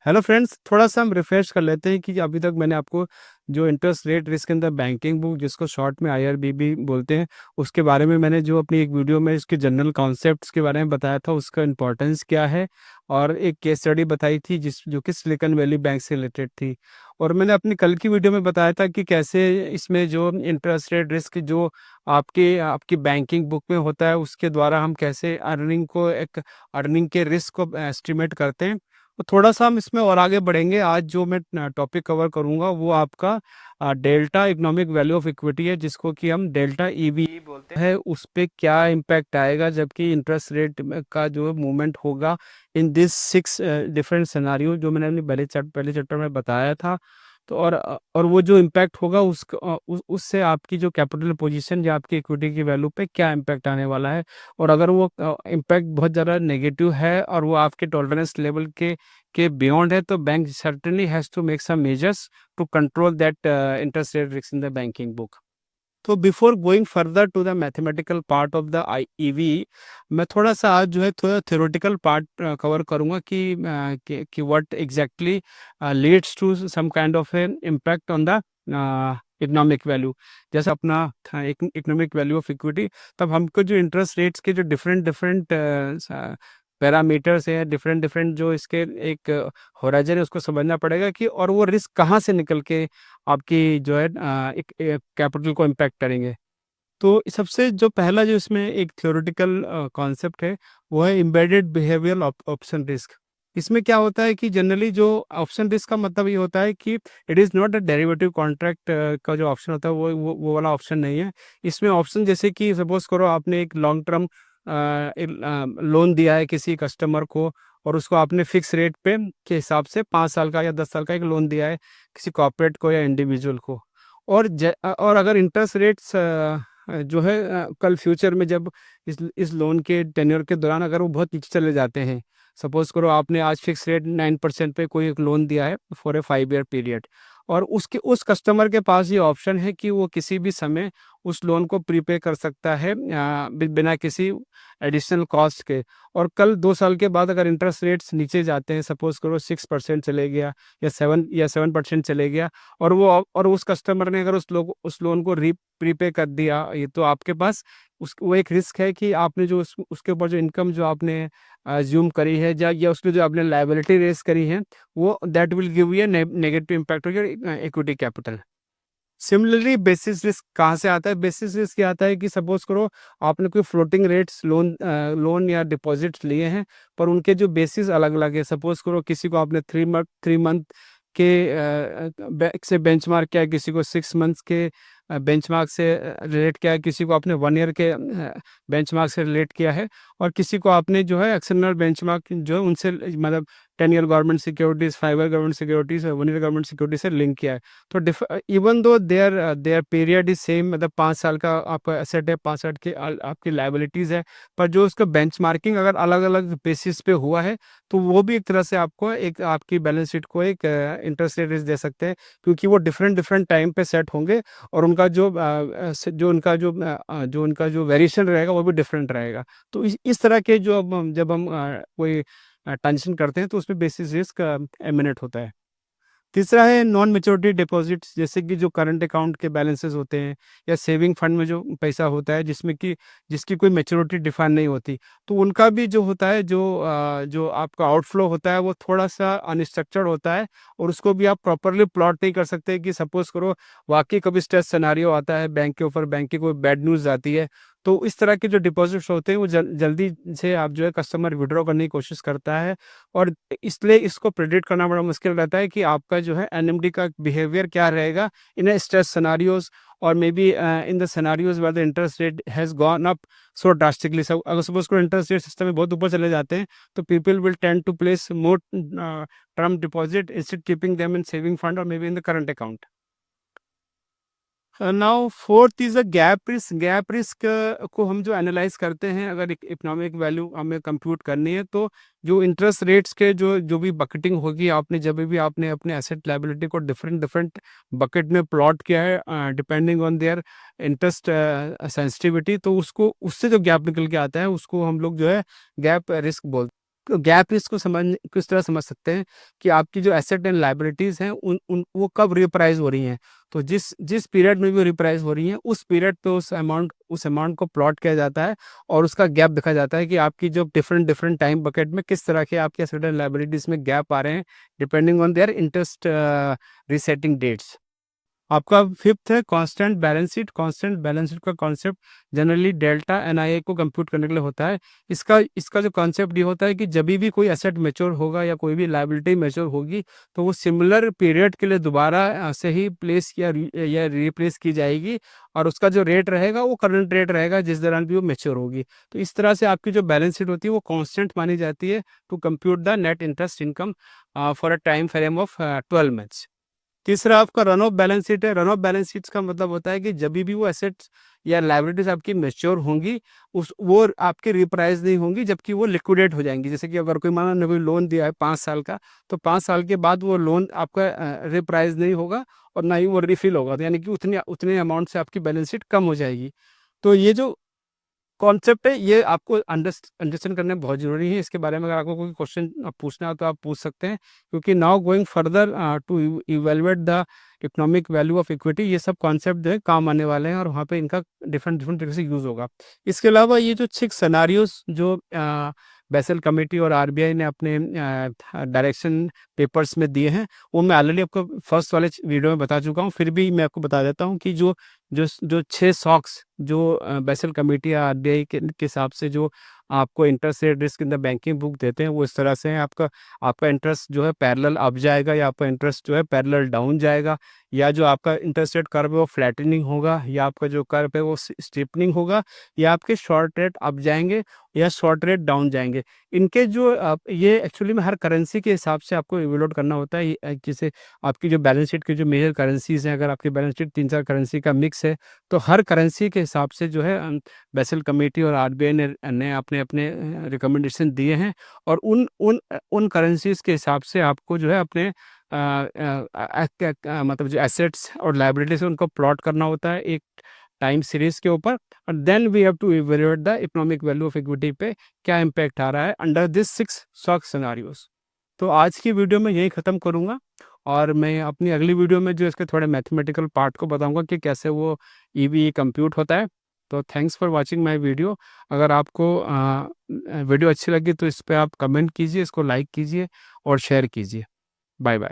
Hello friends, थोड़ा-सा हम refresh कर लेते हैं कि अभी तक मैंने आपको जो interest rate risk in the banking book जिसको शॉर्ट में आईआरबीबी बोलते हैं, उसके बारे में मैंने जो अपनी एक वीडियो में इसके जनरल कॉन्सेप्ट्स के बारे में बताया था, उसका इम्पोर्टेंस क्या है और एक केस स्टडी बताई थी जो कि सिलिकॉन वैली बैंक से रिलेटेड थी। और मैंने अपनी कल की वीडियो में बताया था कि कैसे इसमें जो इंटरेस्ट रेट रिस्क जो आपकी बैंकिंग बुक में होता है, उसके द्वारा हम कैसे अर्निंग के रिस्क को एस्टिमेट करते हैं। तो थोड़ा-सा हम इसमें और आगे बढ़ेंगे। आज जो मैं टॉपिक कवर करूँगा वो आपका delta economic value of equity है, जिसको कि हम डेल्टा ईवी बोलते हैं। उस पे क्या इम्पैक्ट आएगा जबकि इंटरेस्ट रेट का जो मूवमेंट होगा इन दिस 6 डिफरेंट सिनेरियो जो मैंने अपनी पहले चैप्टर में बताया था। तो और वो जो इम्पैक्ट होगा उससे आपकी जो कैपिटल पोजीशन या आपकी इक्विटी की वैल्यू पे क्या इम्पैक्ट आने वाला है। और अगर वो इम्पैक्ट बहुत ज़्यादा नेगेटिव है और वो आपके टॉलरेंस लेवल के बियॉन्ड है, तो bank certainly has to make some measures to control that interest rate risk in the banking book. तो before going further to the mathematical part of the EV, मैं थोड़ा सा आज जो है थोड़ा थ्योरेटिकल पार्ट कवर करूंगा कि what exactly leads to some kind of an impact on the economic value. जैसे अपना इकोनॉमिक वैल्यू ऑफ इक्विटी, तब हमको जो इंटरेस्ट रेट्स के जो डिफरेंट डिफरेंट पैरामीटर्स है, डिफरेंट डिफरेंट जो इसके एक होराइजन है, उसको समझना पड़ेगा कि और वो रिस्क कहाँ से निकल के आपकी जो है एक कैपिटल को इम्पैक्ट करेंगे। तो सबसे जो पहला जो इसमें एक थ्योरेटिकल कॉन्सेप्ट है, वो है एम्बेडेड बिहेवियरल ऑप्शन रिस्क। इसमें क्या होता है कि जनरली जो ऑप्शन रिस्क का मतलब ये होता है कि it is not a derivative contract का जो ऑप्शन होता है वो वाला ऑप्शन नहीं है। इसमें ऑप्शन जैसे कि सपोज़ करो आपने एक लॉन्ग टर्म लोन दिया है किसी कस्टमर को, और उसको आपने फिक्स रेट पे के हिसाब से 5 साल का या 10 साल का एक लोन दिया है किसी कॉर्पोरेट को या इंडिविजुअल को। और अगर इंटरेस्ट रेट्स जो है कल फ्यूचर में जब इस लोन के टेन्योर के दौरान अगर वो बहुत नीचे चले जाते हैं, सपोज करो आपने आज फिक्स रेट 9% पे कोई एक लोन दिया है फॉर ए 5 ईयर पीरियड, और उसके उस कस्टमर के पास ये ऑप्शन है कि वो किसी भी समय उस लोन को प्रीपे कर सकता है बिना किसी एडिशनल कॉस्ट के। और कल 2 साल के बाद अगर इंटरेस्ट रेट्स नीचे जाते हैं, सपोज करो 6% चले गया या 7% चले गया, और उस कस्टमर ने अगर उस लोन को प्रीपे कर दिया, ये तो आपके पास वो एक रिस्क है कि आपने जो उसके ऊपर जो इनकम जो आपने अज्यूम करी है या उसमें जो आपने लायबिलिटी रेज करी है, वो that will give you negative impact on your equity capital. Similarly basis risk कहाँ से आता है? बेसिस रिस्क ये आता है कि सपोज करो आपने कोई फ्लोटिंग रेट्स लोन या डिपॉजिट्स लिए हैं, पर उनके जो बेसिस अलग अलग है। सपोज करो किसी को आपने 3 मंथ के से बेंचमार्क किया है, किसी को 6 मंथ्स के बेंचमार्क से रिलेट किया है, किसी को आपने 1 ईयर के बेंचमार्क से रिलेट किया है, और किसी को आपने जो है एक्सटर्नल बेंचमार्क जो है उनसे मतलब 10 year government securities, 5 year government securities और 1 ईयर गवर्नमेंट सिक्योरिटी से लिंक किया है। तो even though there period is same, मतलब 5 साल का आपका एसेट है, 5 साल की आपकी लाइबिलिटीज है, पर जो उसका बेंचमार्किंग अगर अलग अलग बेसिस पे हुआ है, तो वो भी एक तरह से आपको एक आपकी बैलेंस शीट को एक इंटरेस्ट रेट दे सकते हैं, क्योंकि वो डिफरेंट डिफरेंट टाइम पे सेट होंगे, और उनका जो उनका जो वेरिएशन रहेगा वो भी डिफरेंट रहेगा। तो इस तरह के जब हम कोई ट्रांजेक्शन करते हैं, तो उसमें बेसिस रिस्क एमिनेट होता है। तीसरा है नॉन मैच्योरिटी डिपॉजिट्स, जैसे कि जो करंट अकाउंट के बैलेंसेस होते हैं या सेविंग फंड में जो पैसा होता है जिसकी कोई मैच्योरिटी डिफाइन नहीं होती, तो उनका भी जो होता है जो आपका आउटफ्लो होता है वो थोड़ा सा अनस्ट्रक्चर्ड होता है, और उसको भी आप प्रॉपरली प्लॉट नहीं कर सकते कि सपोज करो वाकई कभी स्ट्रेस सिनेरियो आता है बैंक के ऊपर, बैंक की कोई बैड न्यूज़ आती है, तो इस तरह के जो डिपॉजिट्स होते हैं वो जल्दी से आप जो है कस्टमर विड्रॉ करने की कोशिश करता है, और इसलिए इसको प्रेडिक्ट करना बड़ा मुश्किल रहता है कि आपका जो है एनएमडी का बिहेवियर क्या रहेगा इन अ स्ट्रेस सिनेरियोज, और may be in the scenarios where the interest rate has gone up so drastically. सब अगर सपोज को इंटरेस्ट रेट सिस्टम में बहुत ऊपर चले जाते हैं, तो people will tend to place more term deposit instead keeping them in saving fund और may be in the current account. Now fourth is a gap risk. Gap risk को हम जो एनालाइज करते हैं, अगर इकोनॉमिक वैल्यू हमें compute करनी है, तो जो इंटरेस्ट रेट्स के जो भी बकेटिंग होगी, आपने जब भी आपने अपने एसेट लायबिलिटी को डिफरेंट डिफरेंट बकेट में प्लॉट किया है depending on their interest sensitivity, तो उसको उससे जो गैप निकल के आता है उसको हम लोग जो है गैप रिस्क बोलते हैं। गैप इसको समझ किस तरह समझ सकते हैं कि आपकी जो एसेट एंड लायबिलिटीज़ हैं उन उन वो कब रिप्राइज़ हो रही हैं। तो जिस जिस पीरियड में भी रिप्राइज़ हो रही हैं उस पीरियड पे उस अमाउंट को प्लॉट किया जाता है और उसका गैप देखा जाता है कि आपकी जो डिफरेंट डिफरेंट टाइम बकेट में किस तरह के आपके एसेट एंड लायबिलिटीज़ में गैप आ रहे हैं depending on their interest resetting dates. आपका फिफ्थ है constant balance sheet. Constant balance sheet का कॉन्सेप्ट जनरली डेल्टा एनआईए को कंप्यूट करने के लिए होता है। इसका इसका जो कॉन्सेप्ट ये होता है कि जब भी कोई एसेट मैच्योर होगा या कोई भी लायबिलिटी मैच्योर होगी तो वो सिमिलर पीरियड के लिए दोबारा से ही प्लेस या रिप्लेस की जाएगी और उसका जो रेट रहेगा वो करंट रेट रहेगा जिस दौरान भी वो मैच्योर होगी। तो इस तरह से आपकी जो बैलेंस शीट होती है वो कांस्टेंट मानी जाती है to compute the net interest income for a time frame of 12 months. तीसरा आपका रन ऑफ बैलेंस शीट है। रन ऑफ बैलेंस शीट्स का मतलब होता है कि जब भी वो एसेट्स या लायबिलिटीज आपकी मैच्योर होंगी उस वो आपकी रिप्राइज नहीं होंगी जबकि वो लिक्विडेट हो जाएंगी। जैसे कि अगर कोई माना ने कोई लोन दिया है 5 साल का तो 5 साल के बाद वो लोन आपका रिप्राइज नहीं होगा और ना ही वो रिफिल होगा। तो यानी कि उतने उतने अमाउंट से आपकी बैलेंस शीट कम हो जाएगी। तो ये जो कॉन्सेप्ट है ये आपको अंडरस्टैंड करना बहुत ज़रूरी है। इसके बारे में अगर आपको कोई क्वेश्चन पूछना हो तो आप पूछ सकते हैं क्योंकि now going further to evaluate the economic value of equity ये सब कॉन्सेप्ट जो है काम आने वाले हैं और वहाँ पे इनका डिफरेंट डिफरेंट तरीके से यूज़ होगा। इसके अलावा ये जो 6 सिनेरियोस जो बेसल कमेटी और आरबीआई ने अपने डायरेक्शन पेपर्स में दिए हैं वो मैं ऑलरेडी आपको फर्स्ट वाले वीडियो में बता चुका हूँ। फिर भी मैं आपको बता देता हूँ कि जो जो जो 6 सॉक्स जो बेसल कमेटी या आरबीआई के हिसाब से जो आपको interest rate risk in the banking book देते हैं वो इस तरह से है। आपका इंटरेस्ट जो है पैरेलल अप जाएगा या आपका इंटरेस्ट जो है पैरेलल डाउन जाएगा या जो आपका इंटरेस्ट रेट कर्व है वो फ्लैटनिंग होगा या आपका जो कर्व है वो स्टीपनिंग होगा या आपके शॉर्ट रेट अप जाएंगे या शॉर्ट रेट डाउन जाएंगे। इनके जो ये एक्चुअली में हर करेंसी के हिसाब से आपको इवेलुएट करना होता है। जैसे आपकी जो बैलेंस शीट की जो मेजर करेंसीज हैं अगर आपकी बैलेंस शीट 3-4 करेंसी का मिक्स है तो हर करेंसी के हिसाब से जो है बेसल कमेटी और आरबीआई ने अपने अपने रिकमेंडेशन दिए हैं और उन करेंसीज के हिसाब से आपको जो है अपने मतलब जो एसेट्स और लायबिलिटीज है उनको प्लॉट करना होता है एक टाइम सीरीज के ऊपर और then we have to evaluate the economic value of equity पे क्या इम्पैक्ट आ रहा है अंडर दिस 6 शॉक सिनेरियोस। तो आज की वीडियो में यही ख़त्म करूँगा और मैं अपनी अगली वीडियो में जो इसके थोड़े मैथमेटिकल पार्ट को बताऊंगा कि कैसे वो ईवी कंप्यूट होता है। तो thanks for watching my video. अगर आपको वीडियो अच्छी लगी तो इस पर आप कमेंट कीजिए, इसको लाइक कीजिए और शेयर कीजिए। Bye bye.